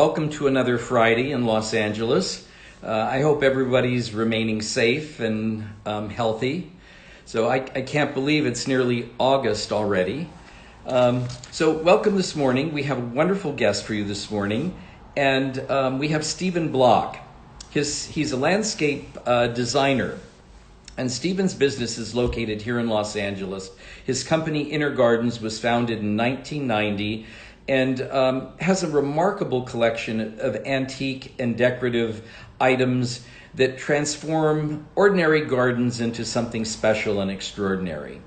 Welcome to another Friday in Los Angeles. I hope everybody's remaining safe and healthy. So I can't believe it's nearly August already. So welcome this morning. We have a wonderful guest for you this morning. And we have Stephen Block. He's a landscape designer. And Stephen's business is located here in Los Angeles. His company, Inner Gardens, was founded in 1990 and has a remarkable collection of antique and decorative items that transform ordinary gardens into something special and extraordinary.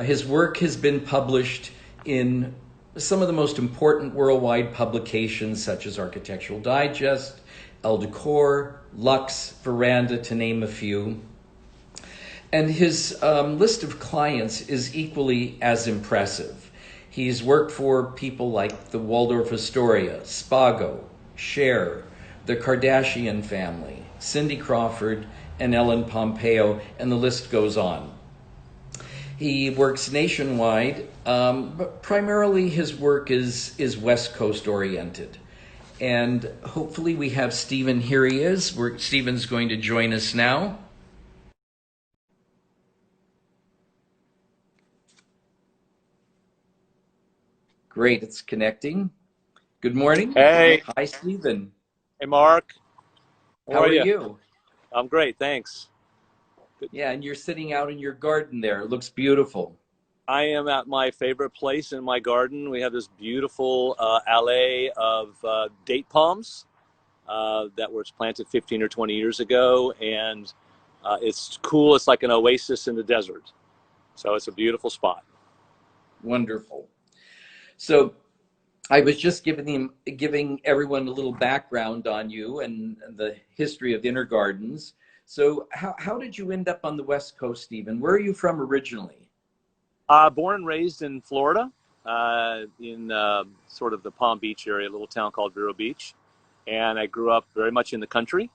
His work has been published in some of the most important worldwide publications such as Architectural Digest, Elle Decor, Lux, Veranda, to name a few. And his list of clients is equally as impressive. He's worked for people like the Waldorf Astoria, Spago, Cher, the Kardashian family, Cindy Crawford, and Ellen Pompeo, and the list goes on. He works nationwide, but primarily his work is West Coast oriented. And hopefully we have Stephen. Here he is. Stephen's going to join us now. Great, it's connecting. Good morning. Hey. Hi, Stephen. Hey, Mark. How are you? I'm great, thanks. Good. Yeah, and you're sitting out in your garden there. It looks beautiful. I am at my favorite place in my garden. We have this beautiful alley of date palms that was planted 15 or 20 years ago, and it's cool. It's like an oasis in the desert. So it's a beautiful spot. Wonderful. So I was just giving everyone a little background on you and the history of Inner Gardens. So how did you end up on the West Coast, Stephen? Where are you from originally? Born and raised in Florida, in sort of the Palm Beach area, a little town called Vero Beach. And I grew up very much in the country.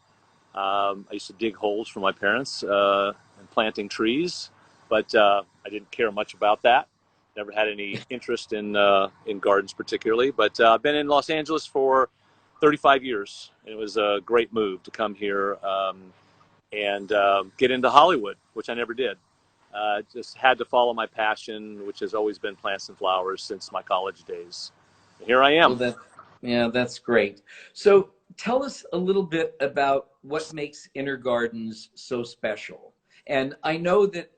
I used to dig holes for my parents and planting trees, but I didn't care much about that. Never had any interest in gardens particularly, but I've been in Los Angeles for 35 years. And it was a great move to come here and get into Hollywood, which I never did. Just had to follow my passion, which has always been plants and flowers since my college days. And here I am. Well, that's great. So tell us a little bit about what makes Inner Gardens so special. And I know that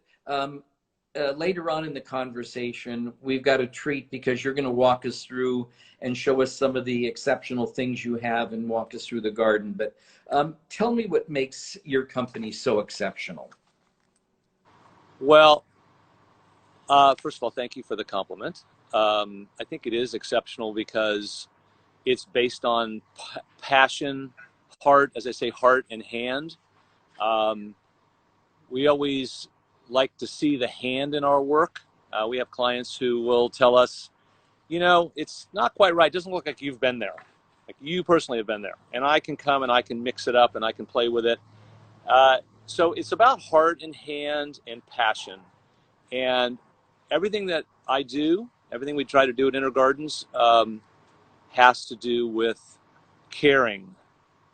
later on in the conversation, we've got a treat because you're going to walk us through and show us some of the exceptional things you have and walk us through the garden. But tell me what makes your company so exceptional. Well, first of all, thank you for the compliment. I think it is exceptional because it's based on passion, heart, as I say, heart and hand. We always like to see the hand in our work. We have clients who will tell us, you know, it's not quite right. It doesn't look like you've been there. Like you personally have been there. And I can come and I can mix it up and I can play with it. So it's about heart and hand and passion. And everything that I do, everything we try to do at Inner Gardens has to do with caring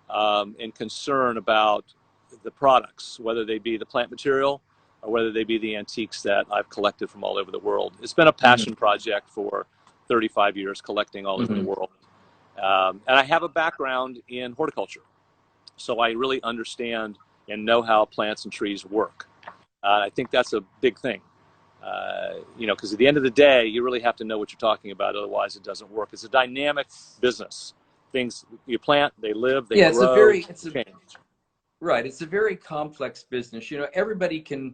and concern about the products, whether they be the plant material or whether they be the antiques that I've collected from all over the world. It's been a passion project for 35 years, collecting all over the world. And I have a background in horticulture, so I really understand and know how plants and trees work. I think that's a big thing, you know, because at the end of the day, you really have to know what you're talking about, otherwise it doesn't work. It's a dynamic business. Things you plant, they live, they grow, change. Right. It's a very complex business. You know, everybody can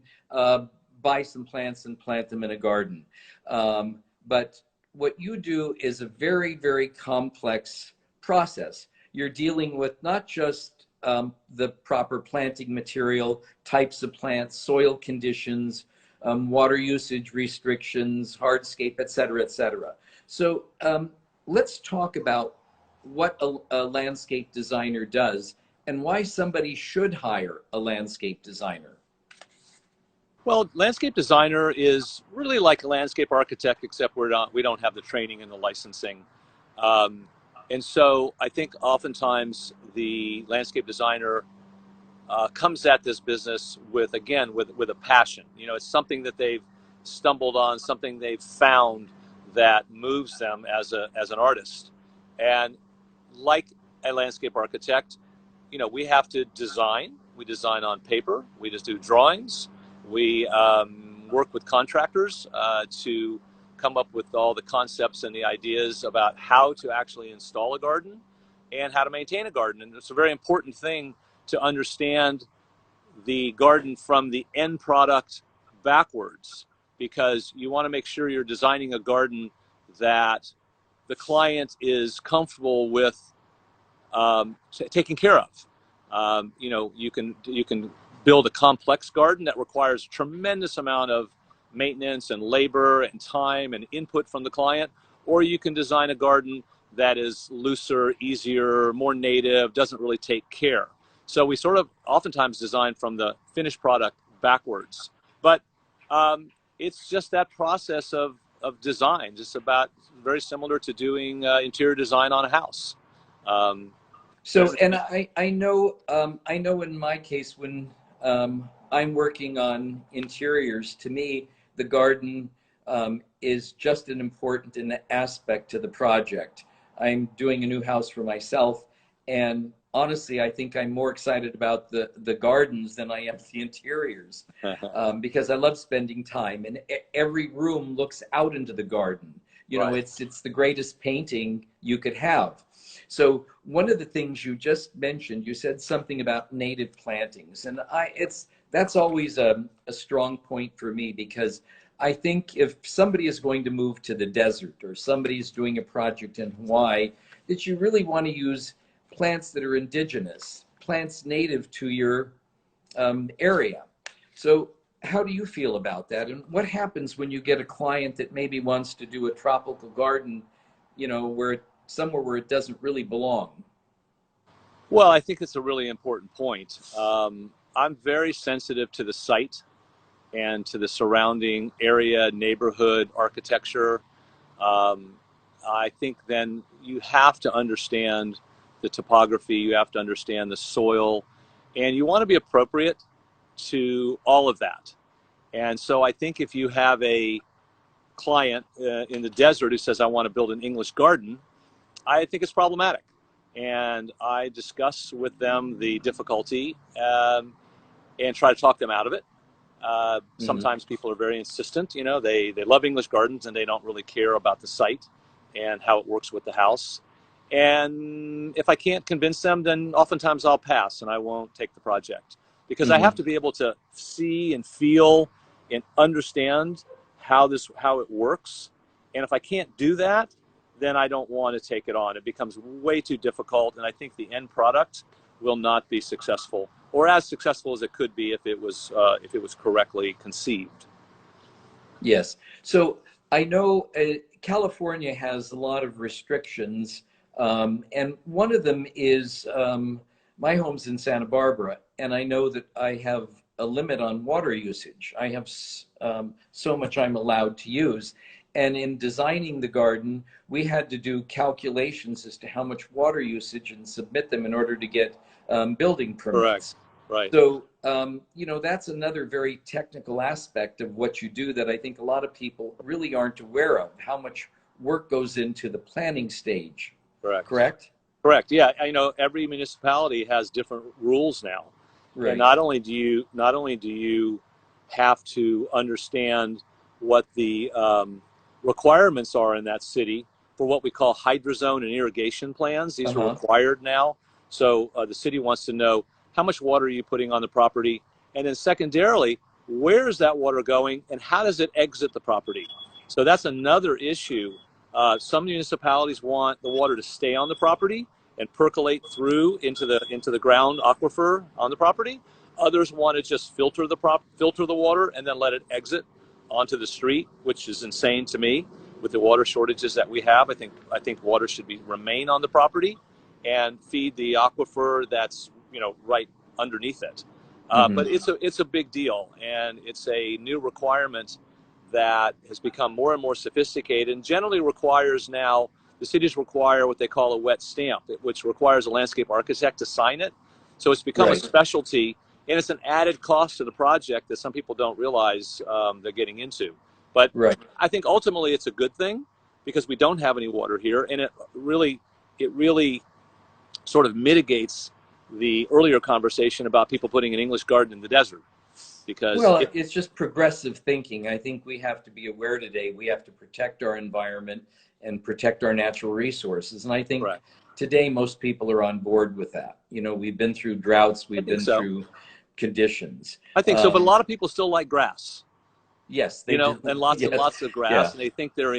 buy some plants and plant them in a garden. But what you do is a very, very complex process. You're dealing with not just the proper planting material, types of plants, soil conditions, water usage restrictions, hardscape, et cetera, et cetera. So let's talk about what a landscape designer does and why somebody should hire a landscape designer. Well, landscape designer is really like a landscape architect, except we don't have the training and the licensing. And so I think oftentimes the landscape designer comes at this business with, again, with a passion. You know, it's something that they've stumbled on, something they've found that moves them as an artist. And like a landscape architect, you know, we have to design. We design on paper. We just do drawings. We work with contractors to come up with all the concepts and the ideas about how to actually install a garden and how to maintain a garden. And it's a very important thing to understand the garden from the end product backwards, because you want to make sure you're designing a garden that the client is comfortable with taking care of. You know, you can build a complex garden that requires a tremendous amount of maintenance and labor and time and input from the client, or you can design a garden that is looser, easier, more native, doesn't really take care. So we sort of oftentimes design from the finished product backwards. But it's just that process of design, just about very similar to doing interior design on a house. So, and I know in my case when I'm working on interiors, to me the garden is just an important aspect to the project. I'm doing a new house for myself, and honestly, I think I'm more excited about the gardens than I am the interiors, because I love spending time, and every room looks out into the garden. You know, Right. it's the greatest painting you could have. So one of the things you just mentioned, you said something about native plantings, and that's always a strong point for me, because I think if somebody is going to move to the desert or somebody's doing a project in Hawaii, that you really want to use plants that are indigenous, plants native to your area. So how do you feel about that? And what happens when you get a client that maybe wants to do a tropical garden, you know, somewhere where it doesn't really belong? Well, I think it's a really important point. I'm very sensitive to the site and to the surrounding area, neighborhood, architecture. Um, I think then you have to understand the topography, you have to understand the soil, and you want to be appropriate to all of that. And so I think if you have a client in the desert who says, I want to build an English garden, I think it's problematic. And I discuss with them the difficulty and try to talk them out of it. Hmm. Sometimes people are very insistent. You know, they love English gardens and they don't really care about the site and how it works with the house. And if I can't convince them, then oftentimes I'll pass and I won't take the project, because I have Hmm. to be able to see and feel and understand how it works. And if I can't do that, then I don't want to take it on. It becomes way too difficult, and I think the end product will not be successful, or as successful as it could be if it was correctly conceived. Yes. So I know California has a lot of restrictions, and one of them is my home's in Santa Barbara, and I know that I have a limit on water usage. I have so much I'm allowed to use. And in designing the garden, we had to do calculations as to how much water usage and submit them in order to get building Correct. permits. Right. So, you know, that's another very technical aspect of what you do that I think a lot of people really aren't aware of, how much work goes into the planning stage, Correct. correct? Correct. Yeah, I know every municipality has different rules now, and Right. not only do you have to understand what the requirements are in that city for what we call hydrozone and irrigation plans. These are Uh-huh. required now. So the city wants to know how much water are you putting on the property, and then secondarily, where is that water going, and how does it exit the property? So that's another issue. Some municipalities want the water to stay on the property and percolate through into the ground aquifer on the property. Others want to just filter the water and then let it exit onto the street, which is insane to me. With the water shortages that we have, I think water should remain on the property and feed the aquifer that's, you know, right underneath it. But Hmm. it's a big deal, and it's a new requirement that has become more and more sophisticated and generally requires now the cities require what they call a wet stamp, which requires a landscape architect to sign it. So it's become a Right. specialty, and it's an added cost to the project that some people don't realize they're getting into. But Right. I think ultimately it's a good thing because we don't have any water here, and it really sort of mitigates the earlier conversation about people putting an English garden in the desert. Because Well, it's just progressive thinking. I think we have to be aware today. We have to protect our environment and protect our natural resources. And I think right. today most people are on board with that. You know, we've been through droughts, I we've think been so. through conditions. I think so, but a lot of people still like grass. Yes, You they know, do. and lots and Yes. lots of grass, Yeah. and they think they're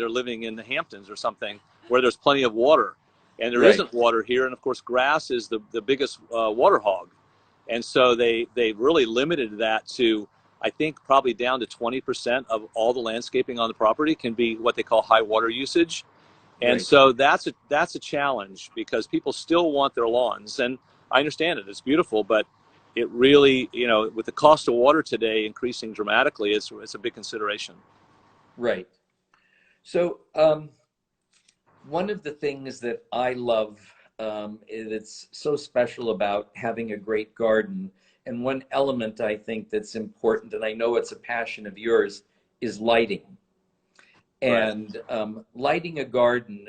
living in the Hamptons or something where there's plenty of water, and there Right. isn't water here. And of course, grass is the biggest water hog, and so they really limited that to, I think, probably down to 20% of all the landscaping on the property can be what they call high water usage, and Right. so that's a challenge because people still want their lawns, and I understand it. It's beautiful, but it really, you know, with the cost of water today increasing dramatically, it's a big consideration. Right. So, one of the things that I love, it's so special about having a great garden, and one element I think that's important, and I know it's a passion of yours, is lighting. Right. And lighting a garden,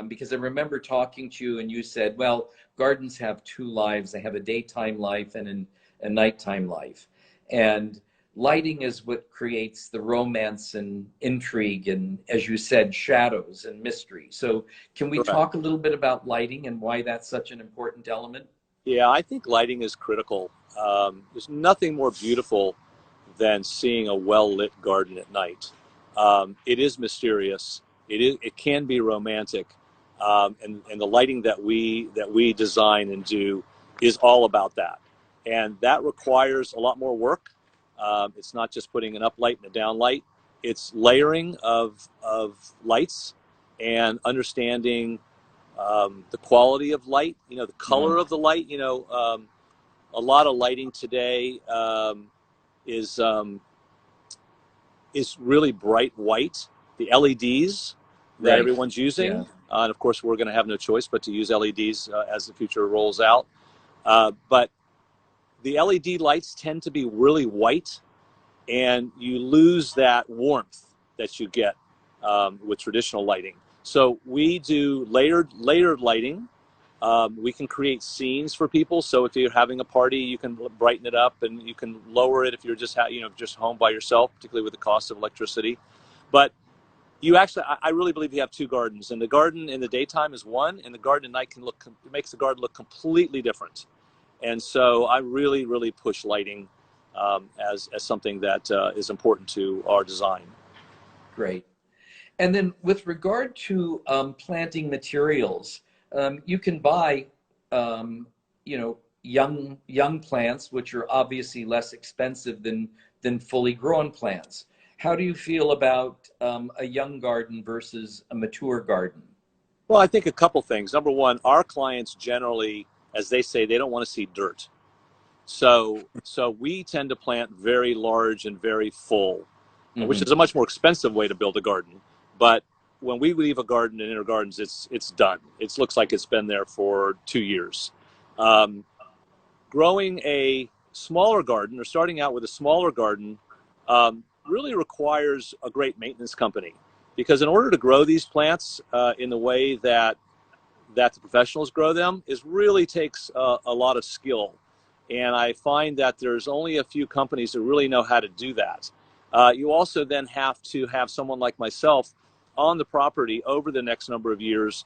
because I remember talking to you and you said, well, gardens have two lives. They have a daytime life and a nighttime life. And lighting is what creates the romance and intrigue and, as you said, shadows and mystery. So can we Correct. talk a little bit about lighting and why that's such an important element? Yeah, I think lighting is critical. There's nothing more beautiful than seeing a well-lit garden at night. It is mysterious. It can be romantic, and the lighting that we design and do is all about that. And that requires a lot more work. It's not just putting an up light and a down light. It's layering of lights and understanding the quality of light. You know, the Yeah. color of the light. You know, a lot of lighting today is um, is really bright white. The LEDs that Right. everyone's Yeah. using, and of course we're going to have no choice but to use LEDs as the future rolls out. But the LED lights tend to be really white, and you lose that warmth that you get with traditional lighting. So we do layered lighting. We can create scenes for people. So if you're having a party, you can brighten it up, and you can lower it if you're just just home by yourself, particularly with the cost of electricity. But you actually, I really believe you have two gardens, and the garden in the daytime is one, and the garden at night makes the garden look completely different. And so I really push lighting as something that is important to our design. Great. And then with regard to planting materials, you can buy, you know, young plants, which are obviously less expensive than fully grown plants. How do you feel about a young garden versus a mature garden? Well, I think a couple things. Number one, our clients generally, as they say, they don't want to see dirt. So we tend to plant very large and very full, which Hmm. is a much more expensive way to build a garden. But when we leave a garden in inner gardens, it's done. It looks like it's been there for 2 years. Um, Growing a smaller garden or starting out with a smaller garden really requires a great maintenance company, because in order to grow these plants in the way that the professionals grow them is really takes a lot of skill. And I find that there's only a few companies that really know how to do that. You also then have to have someone like myself on the property over the next number of years,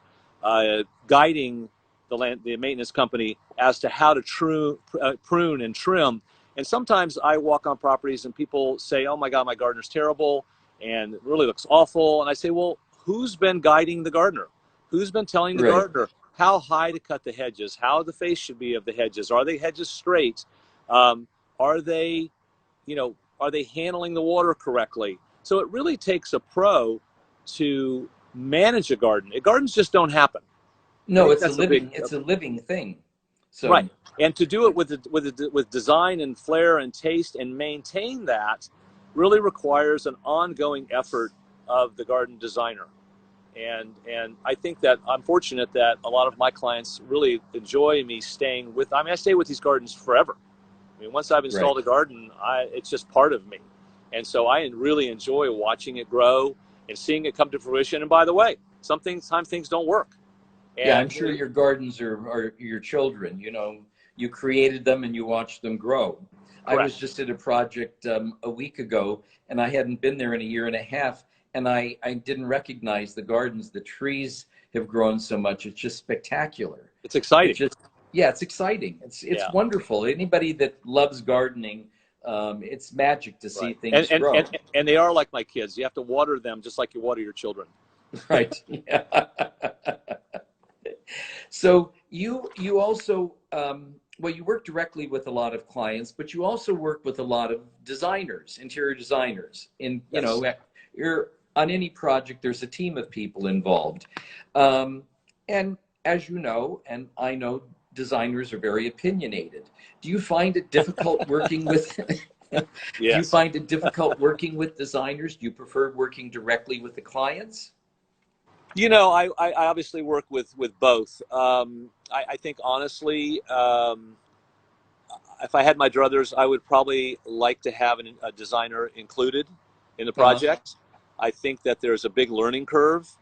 guiding the maintenance company as to how to prune and trim. And sometimes I walk on properties and people say, "Oh my God, my gardener's terrible, and it really looks awful." And I say, "Well, who's been guiding the gardener? Who's been telling the Right. gardener how high to cut the hedges, how the face should be of the hedges? Are they hedges straight? Um, are they, are they handling the water correctly?" So it really takes a pro to manage a garden. Gardens just don't happen. I No, think that's a big it's a living thing. right. So, And to do it with design and flair and taste and maintain that really requires an ongoing effort of the garden designer. And I think that I'm fortunate that a lot of my clients really enjoy me staying with. I mean, I stay with these gardens forever. I mean, once I've Right. installed a garden, it's just part of me. And so I really enjoy watching it grow and seeing it come to fruition. And by the way, sometimes things don't work. Yeah, I'm And sure your gardens are your children. You know, you created them and you watched them grow. I was correct. just at a project a week ago, and I hadn't been there in a year and a half, and I didn't recognize the gardens. The trees have grown so much. It's just spectacular. It's It exciting. just, yeah, it's exciting. It's Yeah. wonderful. Anybody that loves gardening, it's magic to see Right. And, things and, grow. and, and they are like my kids. You have to water them just like you water your children. Right. Yeah. So you also well, you work directly with a lot of clients, but you also work with a lot of designers, interior designers. In you Yes. know, you're on any project, there's a team of people involved, and as you know, and I know, designers are very opinionated. Do you find it difficult working with? Do you Yes. find it difficult working with designers? Do you prefer working directly with the clients? I obviously work with both. I think honestly, if I had my druthers, I would probably like to have a designer included in the Uh-huh. project. I think that there's a big learning curve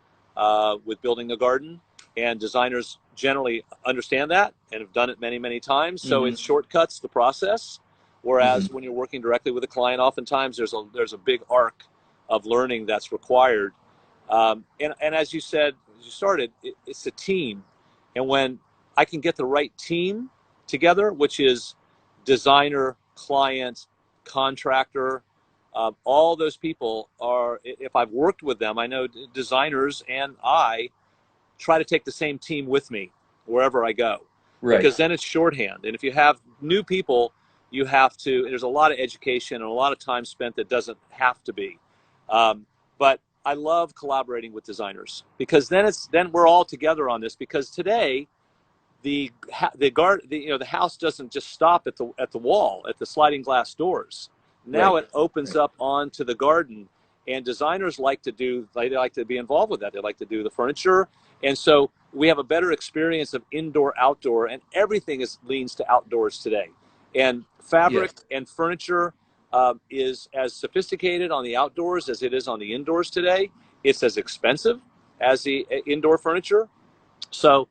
with building a garden, and designers generally understand that and have done it many, many times. So Hmm. it shortcuts the process. Hmm. Whereas when you're working directly with a client, oftentimes there's a big arc of learning that's required. And as you said, as you started, it's a team, and when I can get the right team together, which is designer, client, contractor, all those people are, if I've worked with them, I know designers and I try to take the same team with me wherever I go, Right. because then it's shorthand. And if you have new people, you have to, there's a lot of education and a lot of time spent that doesn't have to be. But I love collaborating with designers, because then we're all together on this, because today the house doesn't just stop at the wall, at the sliding glass doors. Now Right. it opens Right. up onto the garden, and designers they like to be involved with that. They like to do the furniture, and so we have a better experience of indoor outdoor, and everything leans to outdoors today. And Yes. fabric and furniture is as sophisticated on the outdoors as it is on the indoors today. It's as expensive as the indoor furniture. So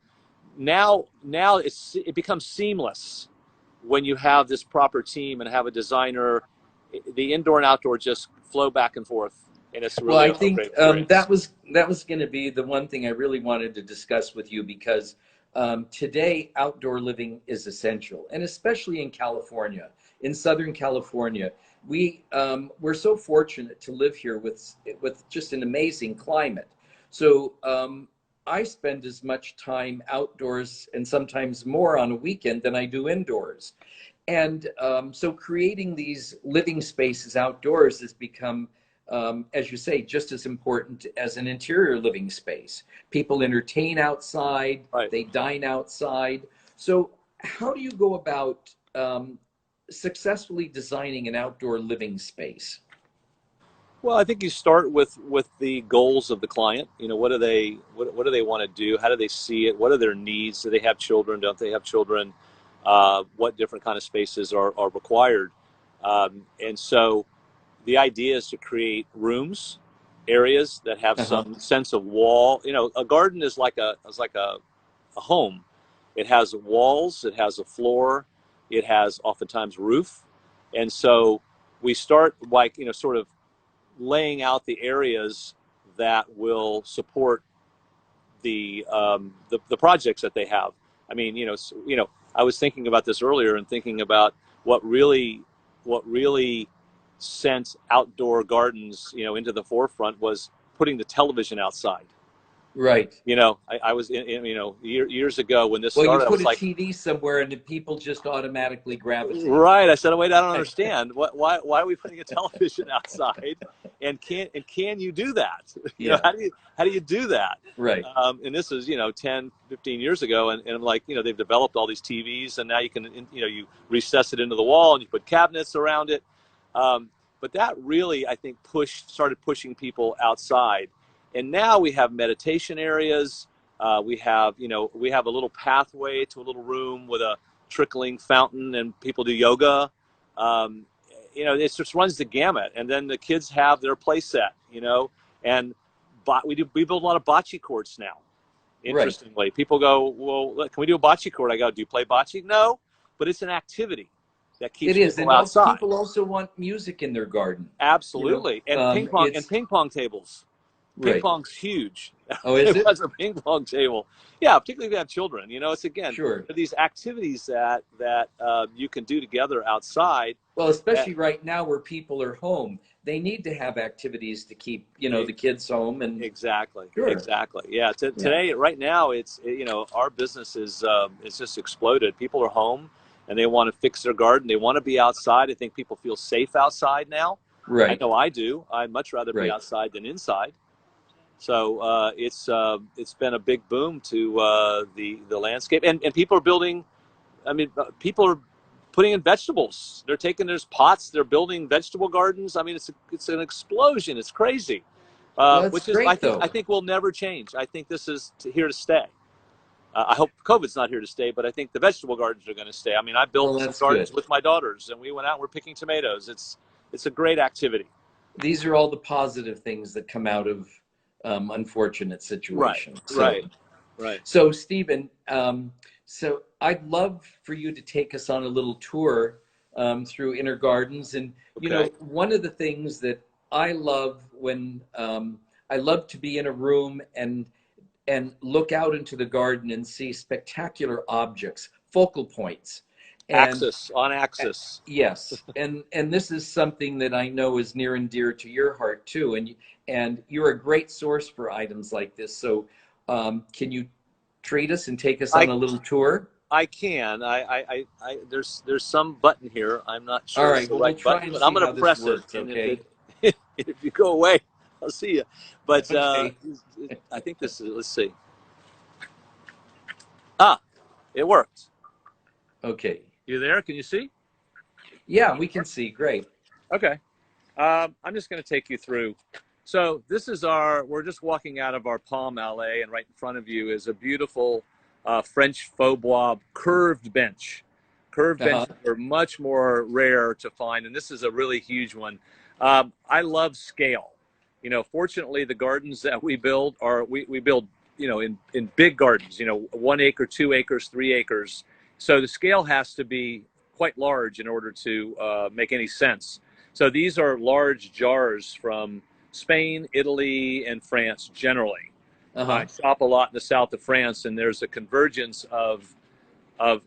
now it becomes seamless when you have this proper team and have a designer. The indoor and outdoor just flow back and forth, and it's Well, really I a great think experience. that was going to be the one thing I really wanted to discuss with you, because today outdoor living is essential, and especially in California, in Southern California, we're so fortunate to live here with just an amazing climate. So I spend as much time outdoors and sometimes more on a weekend than I do indoors. And so creating these living spaces outdoors has become, as you say, just as important as an interior living space. People entertain outside, Right. they dine outside. So, how do you go about successfully designing an outdoor living space? Well, I think you start with the goals of the client. What do they want to do? How do they see it? What are their needs? Do they have children? Don't they have children? What different kind of spaces are required? And so the idea is to create rooms, areas that have Uh-huh. some sense of wall. A garden is like a home. It has walls, it has a floor, it has oftentimes roof, and so we start, like, sort of laying out the areas that will support the projects that they have. I mean, I was thinking about this earlier and thinking about what really sent outdoor gardens, into the forefront, was putting the television outside. Right. I was years ago when this Well, you started. I put was a like, TV somewhere and the people just automatically gravitate. right. I said, oh, wait, I don't understand. Why are we putting a television outside? And can you do that? Yeah. How do you do that? Right. And this is 10, 15 years ago, and I'm like, they've developed all these TVs, and now you can, you recess it into the wall and you put cabinets around it. But that really, I think, started pushing people outside. And now we have meditation areas. We have, we have a little pathway to a little room with a trickling fountain, and people do yoga. It just runs the gamut. And then the kids have their play set, and we build a lot of bocce courts now. Interestingly, right. People go, well, can we do a bocce court? I go, do you play bocce? No, but it's an activity that keeps people outside. People also want music in their garden. Absolutely, and ping pong tables. Ping pong's huge. Oh, is it? It was a ping pong table. Yeah, particularly if you have children. It's again these activities that you can do together outside. Well, especially right now where people are home, they need to have activities to keep the kids home and exactly. Yeah. Today, right now, it's our business is just exploded. People are home and they want to fix their garden. They want to be outside. I think people feel safe outside now. Right. I know I do. I'd much rather be outside than inside. So it's been a big boom to the landscape, and people are building. I mean, people are putting in vegetables. They're taking there's pots. They're building vegetable gardens. I mean, it's an explosion. It's crazy, which is great, I think will never change. I think this is here to stay. I hope COVID's not here to stay, but I think the vegetable gardens are going to stay. I mean, I built some gardens with my daughters, and we went out and we're picking tomatoes. It's a great activity. These are all the positive things that come out of unfortunate situations. Right. So, Stephen, so I'd love for you to take us on a little tour through Inner Gardens. And, one of the things that I love when I love to be in a room and look out into the garden and see spectacular objects, focal points. On axis. Yes. And this is something that I know is near and dear to your heart too. And you're a great source for items like this. So can you treat us and take us on a little tour? I can. There's some button here. I'm not sure. All right. Well, we'll try and but I'm going to press works, it. Okay. And if you go away, I'll see you. But I think this is, let's see. It worked. Okay. You there? Can you see? Yeah, we can see. Great. Okay. I'm just going to take you through. So this is we're just walking out of our Palm Alley, and right in front of you is a beautiful French faux bois curved bench. Curved benches are much more rare to find, and this is a really huge one. I love scale. Fortunately, the gardens that we build we build, in big gardens, 1 acre, 2 acres, 3 acres. So the scale has to be quite large in order to make any sense. So these are large jars from Spain, Italy, and France generally. I shop a lot in the south of France, and there's a convergence of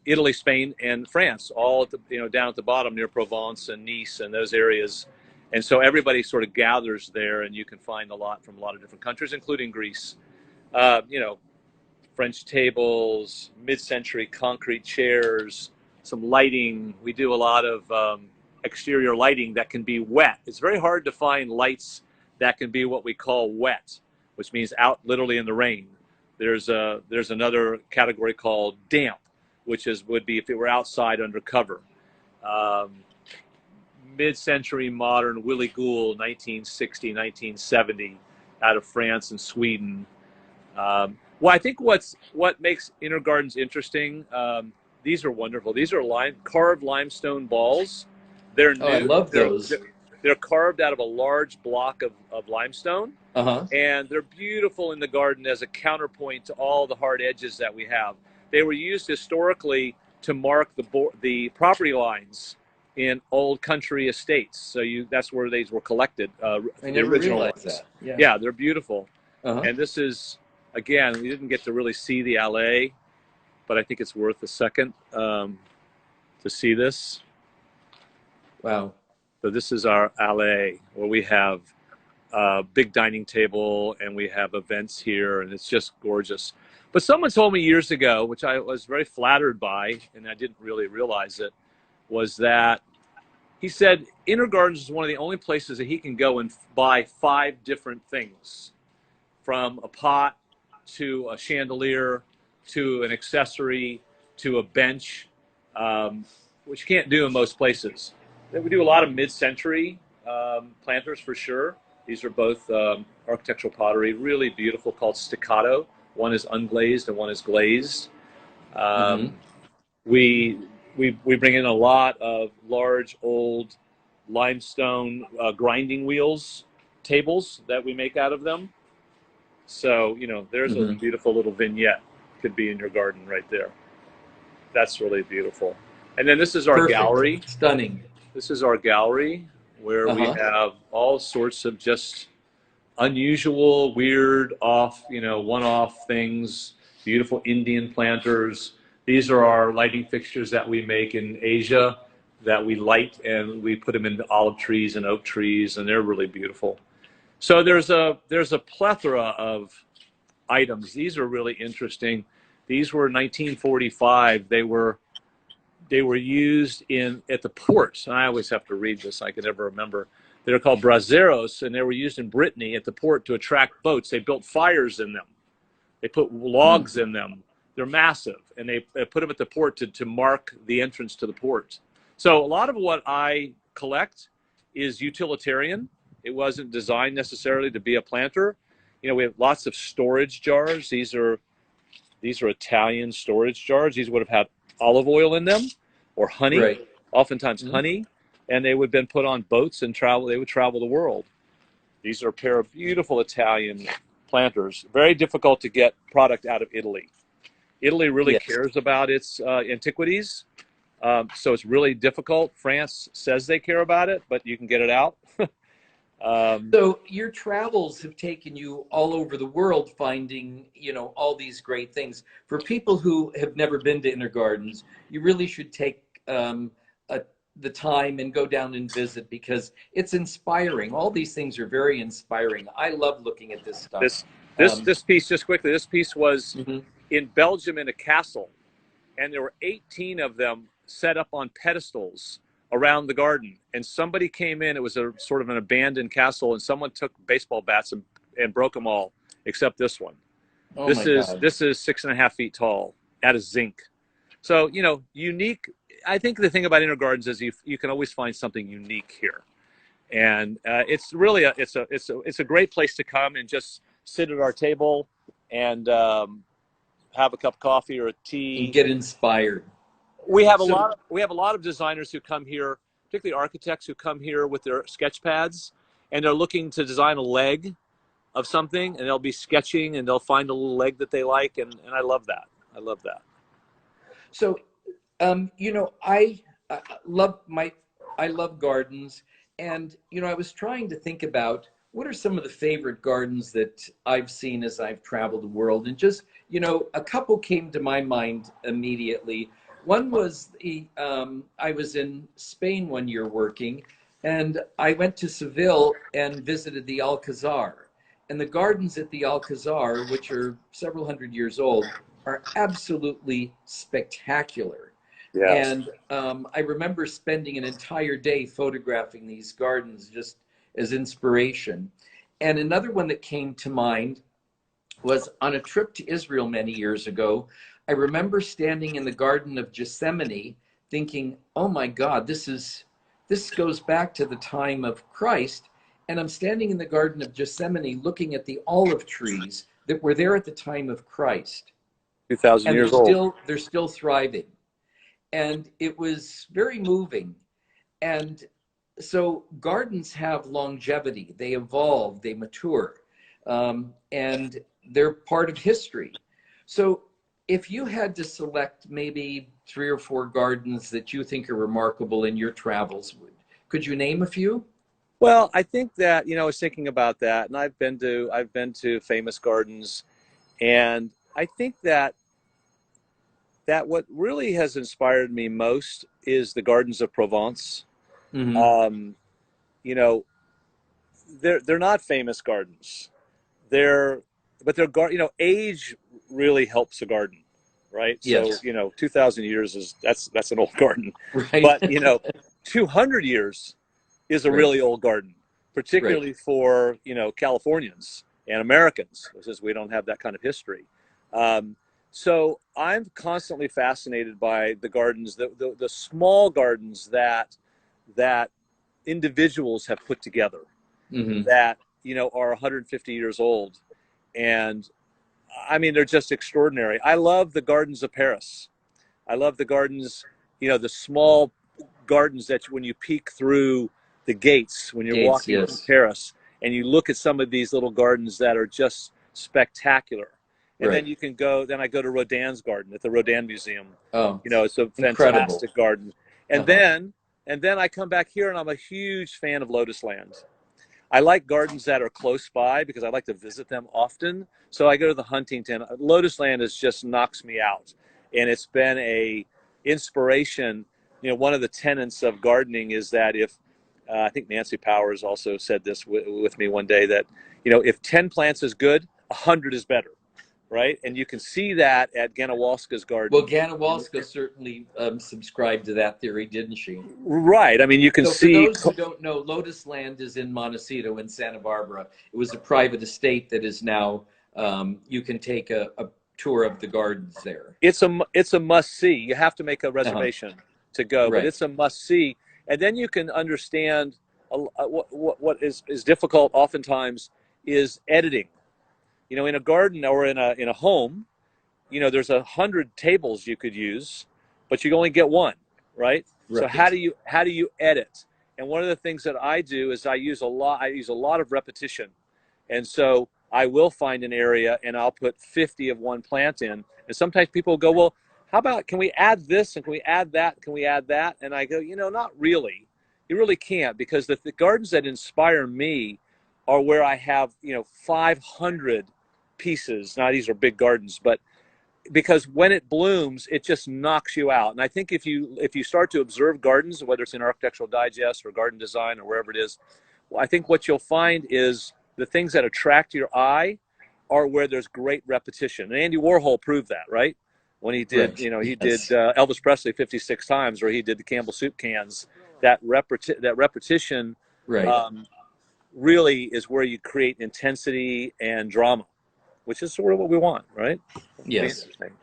Italy, Spain, and France, all at down at the bottom near Provence and Nice and those areas. And so everybody sort of gathers there, and you can find a lot from a lot of different countries, including Greece. French tables, mid-century concrete chairs, some lighting. We do a lot of exterior lighting that can be wet. It's very hard to find lights that can be what we call wet, which means out literally in the rain. There's another category called damp, which would be if it were outside under cover. Mid-century modern Willie Gould, 1960, 1970, out of France and Sweden. Well, I think what makes Inner Gardens interesting, these are wonderful. These are carved limestone balls. They're new. I love those. They're carved out of a large block of limestone, and they're beautiful in the garden as a counterpoint to all the hard edges that we have. They were used historically to mark the property lines in old country estates. So that's where these were collected. I never realized that. Yeah, they're beautiful. And this is, again, we didn't get to really see the alley, but I think it's worth a second to see this. Wow. So this is our alley where we have a big dining table and we have events here, and it's just gorgeous. But someone told me years ago, which I was very flattered by, and I didn't really realize it, was that he said Inner Gardens is one of the only places that he can go and buy 5 different things, from a pot to a chandelier to an accessory to a bench, which you can't do in most places. We do a lot of mid-century planters for sure, These are both architectural pottery, really beautiful, called staccato. One is unglazed and one is glazed. Mm-hmm. We we bring in a lot of large old limestone grinding wheels tables that we make out of them. So there's a Mm-hmm. beautiful little vignette could be in your garden right there. That's really beautiful. And then this is our Perfect. gallery. Stunning. This is our gallery where we Uh-huh. have all sorts of just unusual, weird, one-off things, beautiful Indian planters. These are our lighting fixtures that we make in Asia that we light, and we put them into olive trees and oak trees, and they're really beautiful. So there's a plethora of items. These are really interesting. These were 1945. They were used at the ports. I always have to read this. I can never remember. They're called braseros, and they were used in Brittany at the port to attract boats. They built fires in them. They put Hmm. logs in them. They're massive, and they put them at the port to mark the entrance to the port. So a lot of what I collect is utilitarian. It wasn't designed necessarily to be a planter. We have lots of storage jars. These are Italian storage jars. These would have had olive oil in them or honey, Right. oftentimes Mm-hmm. honey, and they would have been put on boats and travel. They would travel the world. These are a pair of beautiful Italian planters. Very difficult to get product out of Italy. Italy really Yes. cares about its antiquities, so it's really difficult. France says they care about it, but you can get it out. um, So your travels have taken you all over the world finding, all these great things. For people who have never been to Inner Gardens, you really should take a, the time and go down and visit because it's inspiring. All these things are very inspiring. I love looking at this stuff. this this Um, this piece, just quickly, this piece was mhm. in Belgium in a castle, and there were 18 of them set up on pedestals around the garden. And somebody came in, it was a sort of an abandoned castle, and someone took baseball bats and broke them all, except this one. Oh This my is God. this is 6.5 feet tall out of zinc. So, unique. I think the thing about Inner Gardens is you can always find something unique here. And it's really it's a great place to come and just sit at our table and have a cup of coffee or a And tea. get inspired. We have a So, lot. We have a lot of designers who come here, particularly architects who come here with their sketch pads, and they're looking to design a leg of something, and they'll be sketching, and they'll find a little leg that they like, and I love that. I love that. so I love I love gardens, and I was trying to think about what are some of the favorite gardens that I've seen as I've traveled the world, and just a couple came to my mind immediately. One was I was in Spain one year working, and I went to Seville and visited the Alcazar, and the gardens at the Alcazar, which are several hundred years old, are absolutely spectacular. Yes. And I remember spending an entire day photographing these gardens just as inspiration. And another one that came to mind was on a trip to Israel many years ago. I remember standing in the Garden of Gethsemane thinking, oh my God, this goes back to the time of Christ. And I'm standing in the Garden of Gethsemane looking at the olive trees that were there at the time of Christ. 2,000 And years old. they're still thriving, and it was very moving. And so gardens have longevity, they evolve, they mature, and they're part of history. So if you had to select maybe three or four gardens that you think are remarkable in your travels, could you name a few? Well, I think that I was thinking about that, and I've been to famous gardens, and I think that what really has inspired me most is the gardens of Provence. Mm-hmm. Um, you know, they're not famous gardens. They're but age really helps a garden, right? So Yes. 2,000 years is that's an old garden, Right. but 200 years is a Right. really old garden, Right. particularly for Californians and Americans, since we don't have that kind of history. Um, so I'm constantly fascinated by the gardens, the small gardens that individuals have put together Mm-hmm. that are 150 years old. And I mean, they're just extraordinary. I love the gardens of Paris. I love the gardens, the small gardens that when you peek through the gates, when you're Gates, walking through yes. Paris, and you look at some of these little gardens that are just spectacular. And then Right. you can go, then I go to Rodin's garden at the Rodin Museum. Oh, It's a incredible. fantastic garden. And Uh-huh. then I come back here and I'm a huge fan of Lotus Land. I like gardens that are close by because I like to visit them often. So I go to the Huntington. Lotus Land just knocks me out. And it's been a inspiration. One of the tenets of gardening is that if, I think Nancy Powers also said this with me one day, that, if 10 plants is good, 100 is better, right? And you can see that at Ganawalska's Well, garden. Ganawalska certainly subscribed to that theory, didn't she? Right. I mean, you can So for see. those who don't know, Lotus Land is in Montecito in Santa Barbara. It was a private estate that is now, you can take a tour of the gardens there. It's a must see. You have to make a Uh-huh. reservation to go, but Right. it's a must see. And then you can understand what is difficult oftentimes is editing. In a garden or in a home, there's 100 tables you could use, but you only get one, right? So Right. how do you edit? And one of the things that I do is I use a lot of repetition. And so I will find an area and I'll put 50 of one plant in. And sometimes people go, well, how about, can we add this and can we add that? Can we add that? And I go, not really. You really can't, because the gardens that inspire me are where I have, 500 pieces. Now these are big gardens, but because when it blooms, it just knocks you out. And I think if you start to observe gardens, whether it's in Architectural Digest or Garden Design or wherever it is, well, I think what you'll find is the things that attract your eye are where there's great repetition. And Andy Warhol proved that, right? When he did, Right. he did Yes. Elvis Presley 56 times, or he did the Campbell soup cans. That repetition Right. um, really is where you create intensity and drama, which is sort of what we want, right? Be Yes. interesting.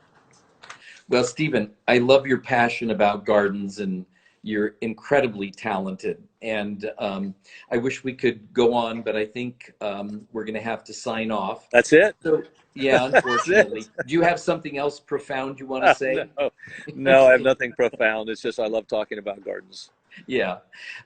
Well, Stephen, I love your passion about gardens, and you're incredibly talented. And I wish we could go on, but I think we're going to have to sign off. That's it. So, yeah, That's it. unfortunately. Do you have something else profound you want to say? No, no, I have nothing profound. It's just I love talking about gardens. Yeah.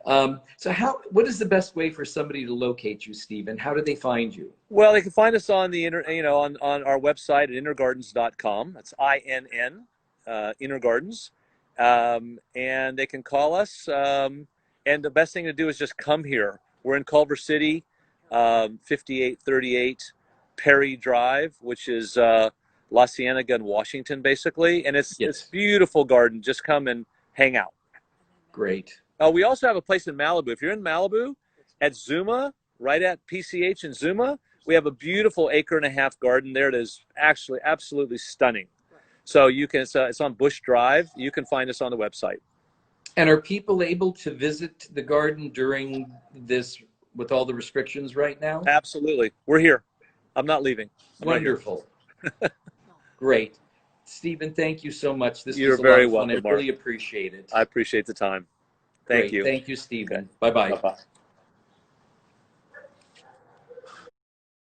So what is the best way for somebody to locate you, Stephen? How do they find you? Well, they can find us on the on our website at innergardens.com. That's INN, Inner Gardens. And they can call us. And the best thing to do is just come here. We're in Culver City, 5838 Perry Drive, which is La Cienega in Washington, basically. And it's Yes. beautiful garden. Just come and hang out. Great. We also have a place in Malibu. If you're in Malibu, at Zuma, right at PCH in Zuma, we have a beautiful 1.5-acre garden there that is actually absolutely stunning. So you can, it's on Bush Drive. You can find us on the website. And are people able to visit the garden during this, with all the restrictions right now? Absolutely. We're here. I'm not leaving. I'm right here. Wonderful. Great. Stephen, thank you so much. This You're was a lot very of fun. welcome, I really Mark. appreciate it. I appreciate the time. Thank Great. you. Thank you, Stephen. Okay. Bye-bye. Bye-bye.